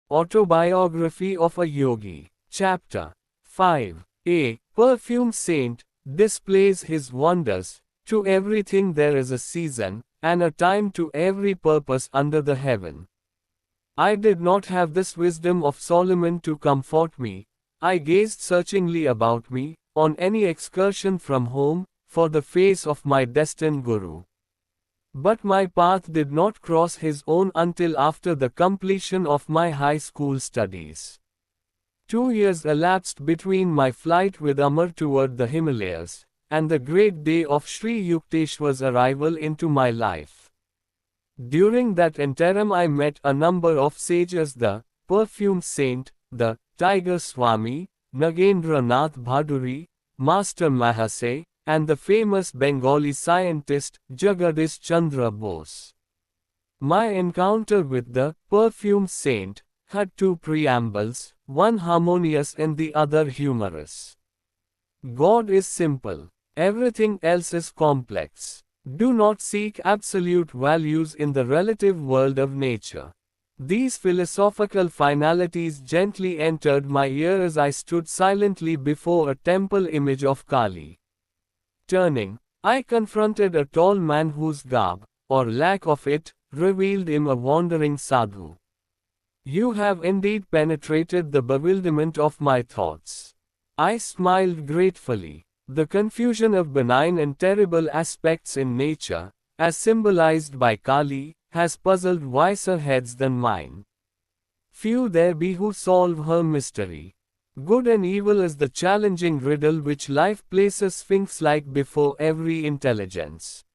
Autobiography of a Yogi. Chapter 5. A perfume saint displays his wonders. To everything there is a season, and a time to every purpose under the heaven. I did not have this wisdom of Solomon to comfort me. I gazed searchingly about me, on any excursion from home, for the face of my destined Guru. But my path did not cross his own until after the completion of my high school studies. 2 years elapsed between my flight with Amar toward the Himalayas, and the great day of Sri Yukteswar's arrival into my life. During that interim I met a number of sages, the perfume saint, the Tiger Swami, Nagendra Nath Bhaduri, Master Mahase, and the famous Bengali scientist, Jagadish Chandra Bose. My encounter with the perfume saint had two preambles, one harmonious and the other humorous. God is simple. Everything else is complex. Do not seek absolute values in the relative world of nature. These philosophical finalities gently entered my ear as I stood silently before a temple image of Kali. Turning, I confronted a tall man whose garb, or lack of it, revealed him a wandering sadhu. You have indeed penetrated the bewilderment of my thoughts. I smiled gratefully. The confusion of benign and terrible aspects in nature, as symbolized by Kali, has puzzled wiser heads than mine. Few there be who solve her mystery. Good and evil is the challenging riddle which life places sphinx-like before every intelligence.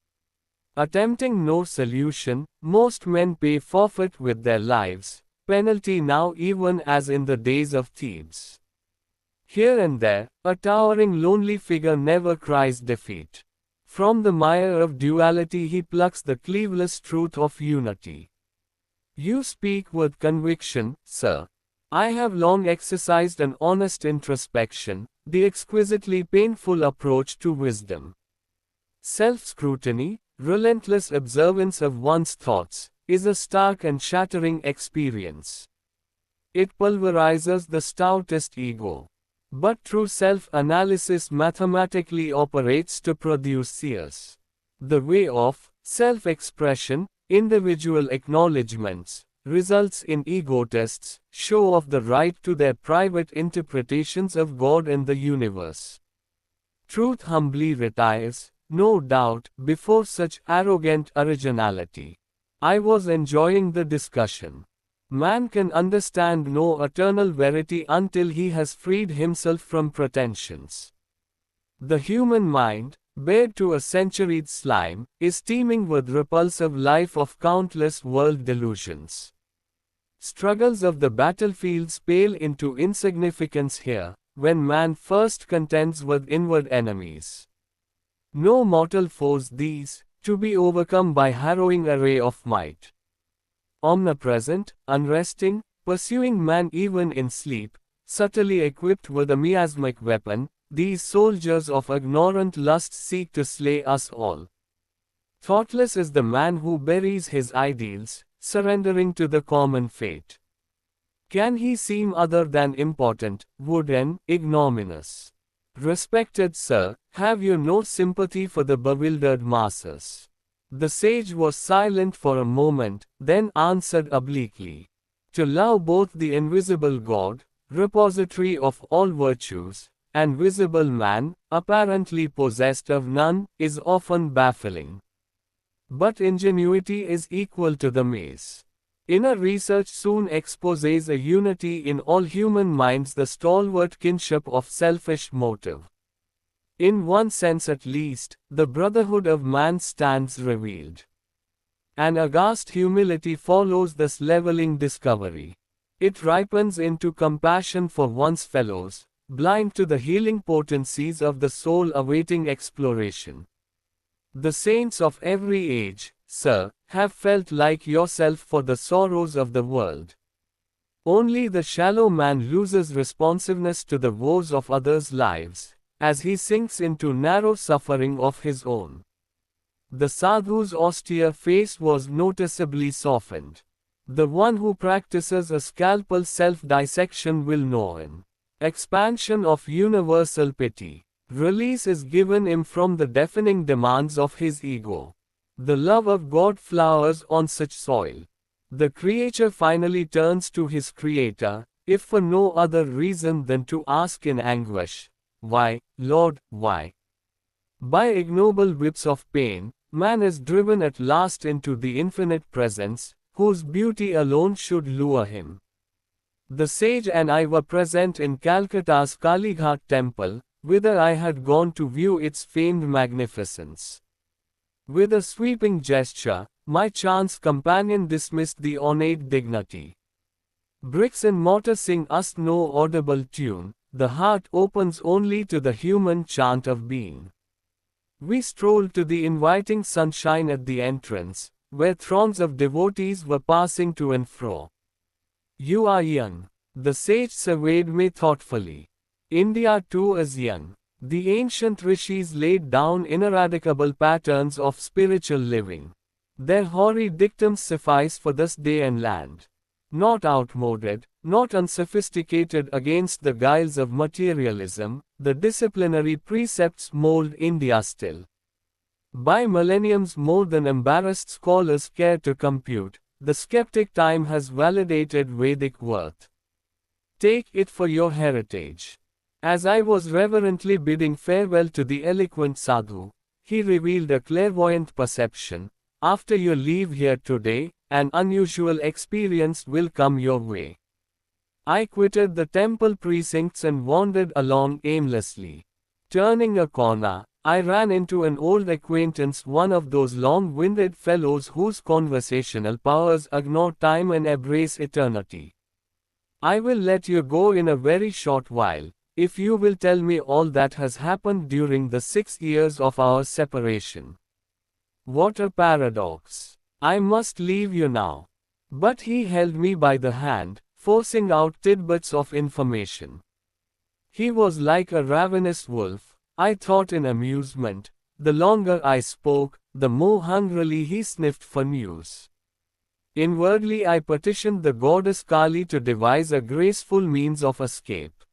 Attempting no solution, most men pay forfeit with their lives, penalty now even as in the days of Thebes. Here and there, a towering lonely figure never cries defeat. From the mire of duality he plucks the cleaveless truth of unity. You speak with conviction, sir. I have long exercised an honest introspection, the exquisitely painful approach to wisdom. Self-scrutiny, relentless observance of one's thoughts, is a stark and shattering experience. It pulverizes the stoutest ego. But true self-analysis mathematically operates to produce seers. The way of self-expression, individual acknowledgements, results in egotists, show off the right to their private interpretations of God and the universe. Truth humbly retires, no doubt, before such arrogant originality. I was enjoying the discussion. Man can understand no eternal verity until he has freed himself from pretensions. The human mind, bared to a centuried slime, is teeming with repulsive life of countless world delusions. Struggles of the battlefields pale into insignificance here, when man first contends with inward enemies. No mortal foes these, to be overcome by harrowing array of might. Omnipresent, unresting, pursuing man even in sleep, subtly equipped with a miasmic weapon, these soldiers of ignorant lust seek to slay us all. Thoughtless is the man who buries his ideals, surrendering to the common fate. Can he seem other than impotent, wooden, ignominious? Respected sir, have you no sympathy for the bewildered masses? The sage was silent for a moment, then answered obliquely. To love both the invisible God, repository of all virtues, and visible man, apparently possessed of none, is often baffling. But ingenuity is equal to the maze. Inner research soon exposes a unity in all human minds, the stalwart kinship of selfish motive. In one sense at least, the brotherhood of man stands revealed. An aghast humility follows this leveling discovery. It ripens into compassion for one's fellows, blind to the healing potencies of the soul awaiting exploration. The saints of every age, sir, have felt like yourself for the sorrows of the world. Only the shallow man loses responsiveness to the woes of others' lives, as he sinks into narrow suffering of his own. The sadhu's austere face was noticeably softened. The one who practices a scalpel self-dissection will know an expansion of universal pity. Release is given him from the deafening demands of his ego. The love of God flowers on such soil. The creature finally turns to his creator, if for no other reason than to ask in anguish, "Why, Lord, why?" By ignoble whips of pain, man is driven at last into the infinite presence, whose beauty alone should lure him. The sage and I were present in Calcutta's Kalighat temple, whither I had gone to view its famed magnificence. With a sweeping gesture, my chance companion dismissed the ornate dignity. Bricks and mortar sing us no audible tune, the heart opens only to the human chant of being. We strolled to the inviting sunshine at the entrance, where throngs of devotees were passing to and fro. "You are young." The sage surveyed me thoughtfully. "India too is young. The ancient rishis laid down ineradicable patterns of spiritual living. Their hoary dictums suffice for this day and land. Not outmoded, not unsophisticated against the guiles of materialism, the disciplinary precepts mold India still. By millenniums more than embarrassed scholars care to compute, the skeptic time has validated Vedic worth. Take it for your heritage." As I was reverently bidding farewell to the eloquent sadhu, he revealed a clairvoyant perception. "After your leave here today, an unusual experience will come your way." I quitted the temple precincts and wandered along aimlessly. Turning a corner, I ran into an old acquaintance, one of those long-winded fellows whose conversational powers ignore time and embrace eternity. "I will let you go in a very short while, if you will tell me all that has happened during the 6 years of our separation." What a paradox! I must leave you now. But he held me by the hand, forcing out tidbits of information. He was like a ravenous wolf, I thought in amusement. The longer I spoke, the more hungrily he sniffed for news. Inwardly I petitioned the goddess Kali to devise a graceful means of escape.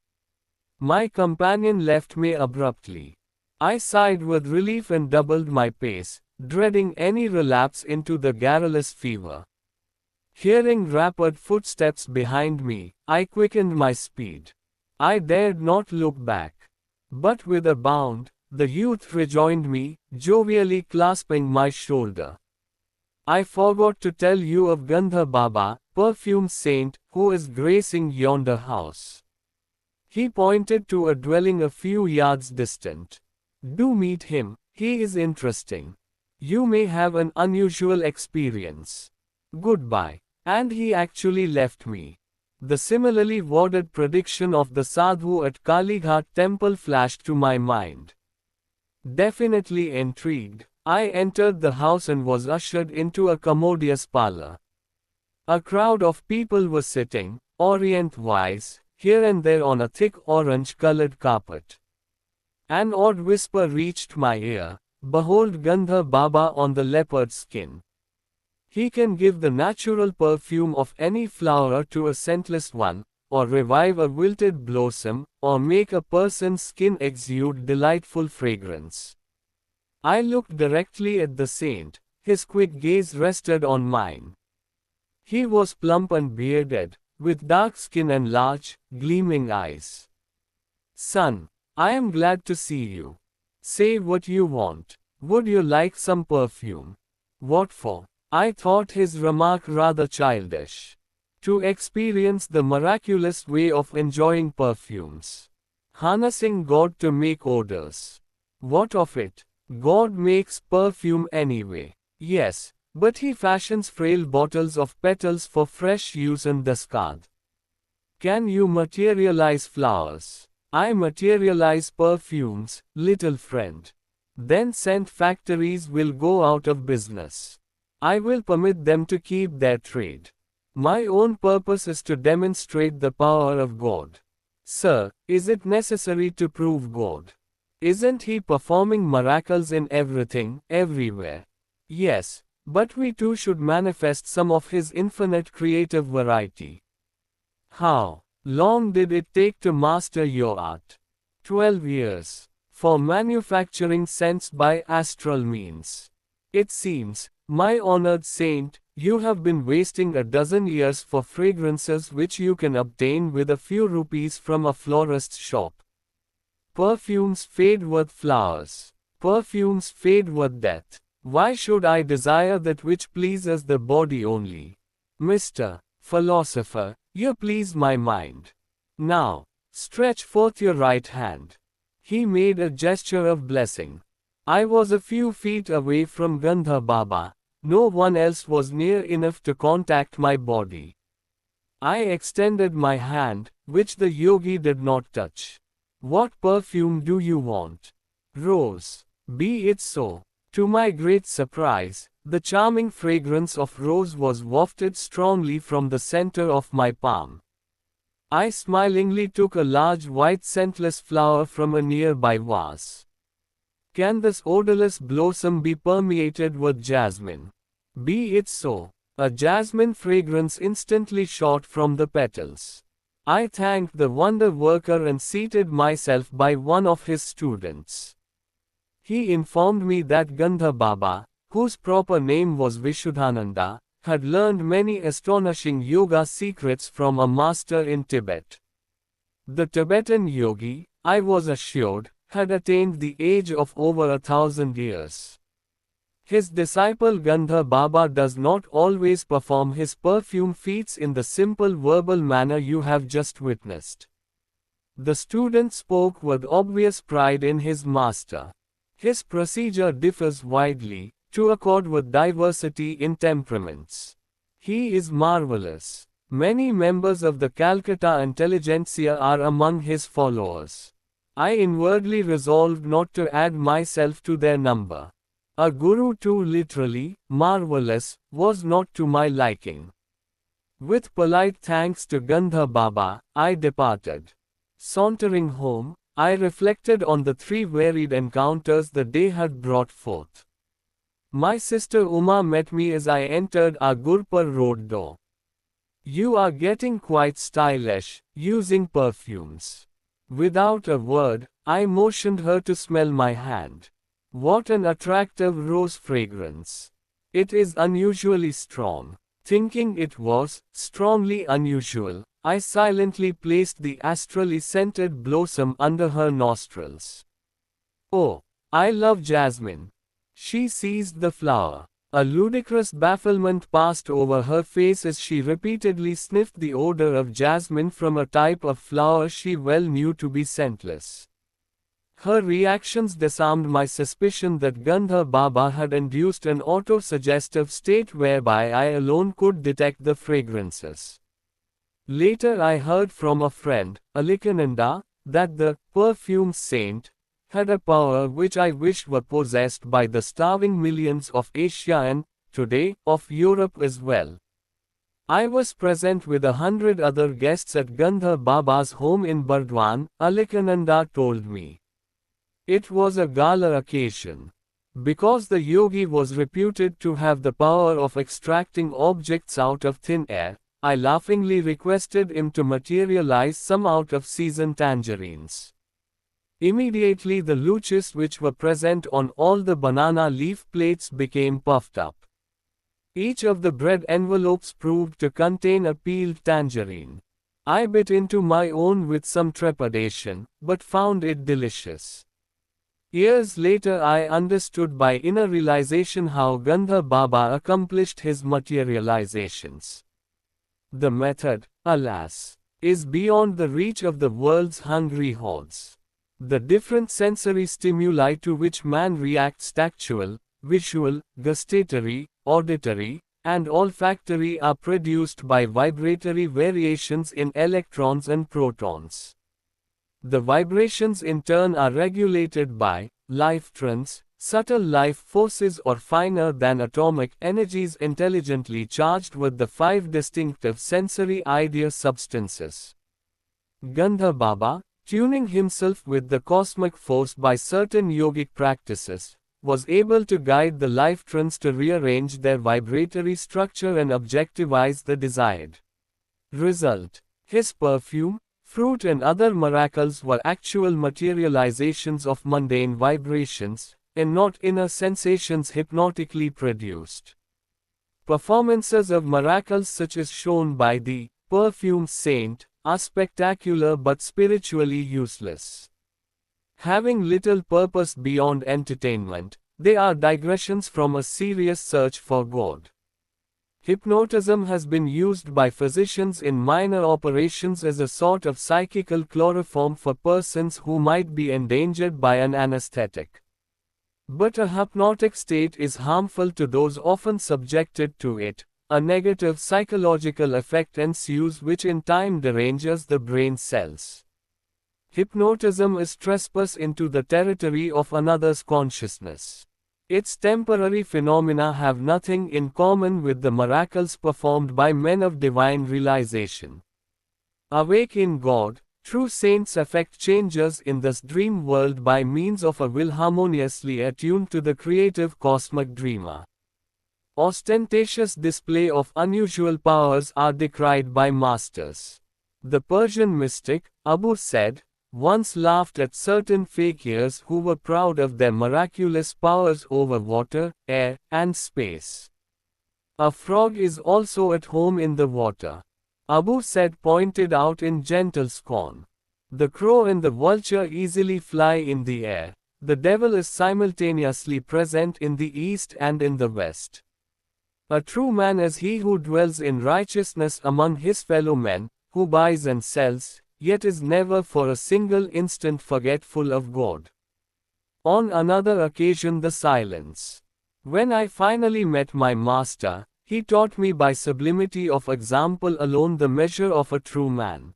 My companion left me abruptly. I sighed with relief and doubled my pace, dreading any relapse into the garrulous fever. Hearing rapid footsteps behind me, I quickened my speed. I dared not look back. But with a bound, the youth rejoined me, jovially clasping my shoulder. "I forgot to tell you of Gandha Baba, perfume saint, who is gracing yonder house." He pointed to a dwelling a few yards distant. "Do meet him, he is interesting. You may have an unusual experience. Goodbye." And he actually left me. The similarly worded prediction of the sadhu at Kalighat temple flashed to my mind. Definitely intrigued, I entered the house and was ushered into a commodious parlor. A crowd of people was sitting, orient-wise, here and there on a thick orange-colored carpet. An odd whisper reached my ear, "Behold Gandha Baba on the leopard skin. He can give the natural perfume of any flower to a scentless one, or revive a wilted blossom, or make a person's skin exude delightful fragrance." I looked directly at the saint, his quick gaze rested on mine. He was plump and bearded, with dark skin and large, gleaming eyes. "Son, I am glad to see you. Say what you want. Would you like some perfume?" "What for?" I thought his remark rather childish. "To experience the miraculous way of enjoying perfumes. Harnessing God to make odors." "What of it? God makes perfume anyway." "Yes, but he fashions frail bottles of petals for fresh use and discard. Can you materialize flowers? I materialize perfumes, little friend. Then scent factories will go out of business. I will permit them to keep their trade. My own purpose is to demonstrate the power of God." "Sir, is it necessary to prove God? Isn't he performing miracles in everything, everywhere?" "Yes, But we too should manifest some of his infinite creative variety. How long did it take to master your art? 12 years. For manufacturing scents by astral means. It seems, my honored saint, you have been wasting a dozen years for fragrances which you can obtain with a few rupees from a florist's shop. Perfumes fade with flowers. Perfumes fade with death. Why should I desire that which pleases the body only? Mr. Philosopher, you please my mind. Now, stretch forth your right hand. He made a gesture of blessing. I was a few feet away from Gandha Baba. No one else was near enough to contact my body. I extended my hand, which the yogi did not touch. What perfume do you want? Rose. Be it so. To my great surprise, the charming fragrance of rose was wafted strongly from the center of my palm. I smilingly took a large white scentless flower from a nearby vase. Can this odorless blossom be permeated with jasmine? Be it so. A jasmine fragrance instantly shot from the petals. I thanked the wonder worker and seated myself by one of his students. He informed me that Gandha Baba, whose proper name was Vishuddhananda, had learned many astonishing yoga secrets from a master in Tibet. The Tibetan yogi, I was assured, had attained the age of over 1,000 years. His disciple Gandha Baba does not always perform his perfume feats in the simple verbal manner you have just witnessed. The student spoke with obvious pride in his master. His procedure differs widely, to accord with diversity in temperaments. He is marvelous. Many members of the Calcutta intelligentsia are among his followers. I inwardly resolved not to add myself to their number. A guru too literally, marvelous, was not to my liking. With polite thanks to Gandha Baba, I departed. Sauntering home, I reflected on the three varied encounters the day had brought forth. My sister Uma met me as I entered our Gurpur road door. You are getting quite stylish, using perfumes. Without a word, I motioned her to smell my hand. What an attractive rose fragrance. It is unusually strong. Thinking it was strongly unusual, I silently placed the astrally scented blossom under her nostrils. Oh, I love jasmine. She seized the flower. A ludicrous bafflement passed over her face as she repeatedly sniffed the odor of jasmine from a type of flower she well knew to be scentless. Her reactions disarmed my suspicion that Gandha Baba had induced an auto-suggestive state whereby I alone could detect the fragrances. Later I heard from a friend, Alikananda, that the perfume saint had a power which I wished were possessed by the starving millions of Asia and, today, of Europe as well. I was present with 100 other guests at Gandha Baba's home in Burdwan, Alikananda told me. It was a gala occasion. Because the yogi was reputed to have the power of extracting objects out of thin air, I laughingly requested him to materialize some out-of-season tangerines. Immediately the luchis which were present on all the banana leaf plates became puffed up. Each of the bread envelopes proved to contain a peeled tangerine. I bit into my own with some trepidation, but found it delicious. Years later I understood by inner realization how Gandha Baba accomplished his materializations. The method, alas, is beyond the reach of the world's hungry hordes. The different sensory stimuli to which man reacts tactual, visual, gustatory, auditory, and olfactory are produced by vibratory variations in electrons and protons. The vibrations in turn are regulated by life trends, subtle life forces or finer than atomic energies intelligently charged with the 5 distinctive sensory idea substances. Gandha Baba, tuning himself with the cosmic force by certain yogic practices, was able to guide the life trance to rearrange their vibratory structure and objectivize the desired result. His perfume, fruit and other miracles were actual materializations of mundane vibrations, and not inner sensations hypnotically produced. Performances of miracles such as shown by the perfume saint are spectacular but spiritually useless. Having little purpose beyond entertainment, they are digressions from a serious search for God. Hypnotism has been used by physicians in minor operations as a sort of psychical chloroform for persons who might be endangered by an anesthetic. But a hypnotic state is harmful to those often subjected to it. A negative psychological effect ensues which in time deranges the brain cells. Hypnotism is trespass into the territory of another's consciousness. Its temporary phenomena have nothing in common with the miracles performed by men of divine realization. Awake in God, true saints effect changes in this dream world by means of a will harmoniously attuned to the creative cosmic dreamer. Ostentatious display of unusual powers are decried by masters. The Persian mystic, Abu said, once laughed at certain fakirs who were proud of their miraculous powers over water, air, and space. A frog is also at home in the water. Abu said pointed out in gentle scorn. The crow and the vulture easily fly in the air. The devil is simultaneously present in the east and in the west. A true man is he who dwells in righteousness among his fellow men, who buys and sells, yet is never for a single instant forgetful of God. On another occasion the silence. When I finally met my master, he taught me by sublimity of example alone the measure of a true man.